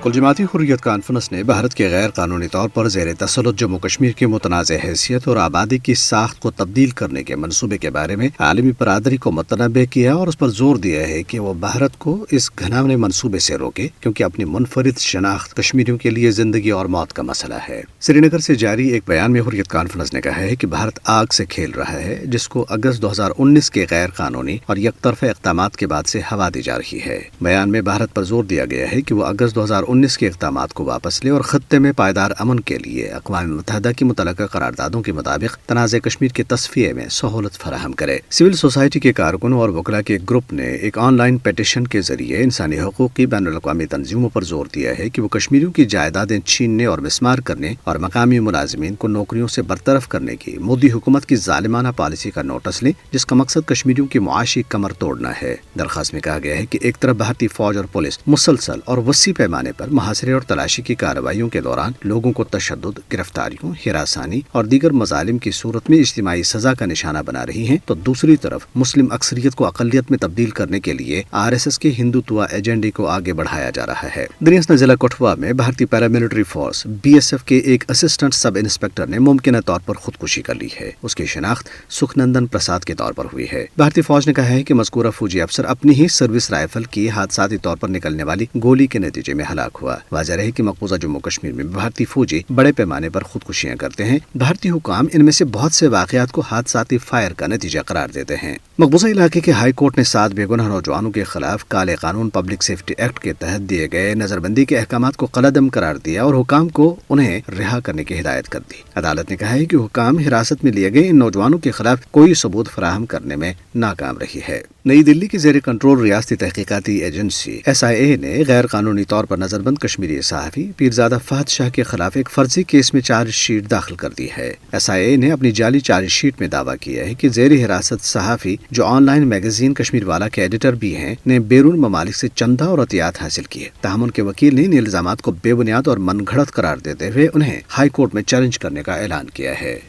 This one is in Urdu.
کل جماعتی حریت کانفرنس نے بھارت کے غیر قانونی طور پر زیر تسلط جموں کشمیر کی متنازع حیثیت اور آبادی کی ساخت کو تبدیل کرنے کے منصوبے کے بارے میں عالمی برادری کو متنبع کیا اور اس پر زور دیا ہے کہ وہ بھارت کو اس گھناونے منصوبے سے روکے، کیونکہ اپنی منفرد شناخت کشمیریوں کے لیے زندگی اور موت کا مسئلہ ہے۔ سری نگر سے جاری ایک بیان میں حریت کانفرنس نے کہا ہے کہ بھارت آگ سے کھیل رہا ہے، جس کو اگست 2019 کے غیر قانونی اور یک طرفہ اقدامات کے بعد سے ہوا دی جا رہی ہے۔ بیان میں بھارت پر زور دیا گیا ہے کہ وہ اگست 2019 کے اقدامات کو واپس لے اور خطے میں پائیدار امن کے لیے اقوام متحدہ کی متعلقہ قراردادوں کے مطابق تنازع کشمیر کے تصفیے میں سہولت فراہم کرے۔ سول سوسائٹی کے کارکنوں اور وکلاء کے گروپ نے ایک آن لائن پیٹیشن کے ذریعے انسانی حقوق کی بین الاقوامی تنظیموں پر زور دیا ہے کہ وہ کشمیریوں کی جائیدادیں چھیننے اور مسمار کرنے اور مقامی ملازمین کو نوکریوں سے برطرف کرنے کی مودی حکومت کی ظالمانہ پالیسی کا نوٹس لیں، جس کا مقصد کشمیریوں کی معاشی کمر توڑنا ہے۔ درخواست میں کہا گیا ہے کہ ایک طرف بھارتی فوج اور پولیس مسلسل اور وسیع پیمانے پر محاصرے اور تلاشی کی کارروائیوں کے دوران لوگوں کو تشدد، گرفتاریوں، ہراسانی اور دیگر مظالم کی صورت میں اجتماعی سزا کا نشانہ بنا رہی ہیں، تو دوسری طرف مسلم اکثریت کو اقلیت میں تبدیل کرنے کے لیے RSS کے ہندوتوا ایجنڈے کو آگے بڑھایا جا رہا ہے۔ دریاسنا ضلع کٹھوا میں بھارتی پیراملٹری فورس BSF کے ایک اسسٹنٹ سب انسپکٹر نے ممکنہ طور پر خودکشی کر لی ہے۔ اس کی شناخت سکھنندن پرساد کے طور پر ہوئی ہے۔ بھارتی فوج نے کہا ہے کہ مذکورہ فوجی افسر اپنی ہی سروس رائفل کی حادثاتی طور پر نکلنے والی گولی کے نتیجے میں ہلاک ہوا۔ واضح رہے کہ مقبوضہ جموں کشمیر میں بھارتی فوجی بڑے پیمانے پر خودکشیاں کرتے ہیں۔ بھارتی حکام ان میں سے بہت سے واقعات کو حادثاتی فائر کا نتیجہ قرار دیتے ہیں۔ مقبوضہ علاقے کے ہائی کورٹ نے 7 بے گناہ نوجوانوں کے خلاف کالے قانون پبلک سیفٹی ایکٹ کے تحت دیے گئے نظر بندی کے احکامات کو قلعدم قرار دیا اور حکام کو انہیں رہا کرنے کی ہدایت کر دی۔ عدالت نے کہا ہے کہ حکام حراست میں لیے گئے ان نوجوانوں کے خلاف کوئی ثبوت فراہم کرنے میں ناکام رہی ہے۔ نئی دلی کے زیر کنٹرول ریاستی تحقیقاتی ایجنسی SIA نے غیر قانونی طور پر نظر بند کشمیری صحافی پیرزادہ فہد شاہ کے خلاف ایک فرضی کیس میں چارج شیٹ داخل کر دی ہے۔ SIA نے اپنی جعلی چارج شیٹ میں دعویٰ کیا ہے کہ زیر حراست صحافی، جو آن لائن میگزین کشمیر والا کے ایڈیٹر بھی ہیں، نے بیرون ممالک سے چندہ اور عطیات حاصل کیے۔ تاہم ان کے وکیل نے ان الزامات کو بے بنیاد اور من گھڑت قرار دیتے ہوئے انہیں ہائی کورٹ میں چیلنج کرنے کا اعلان کیا ہے۔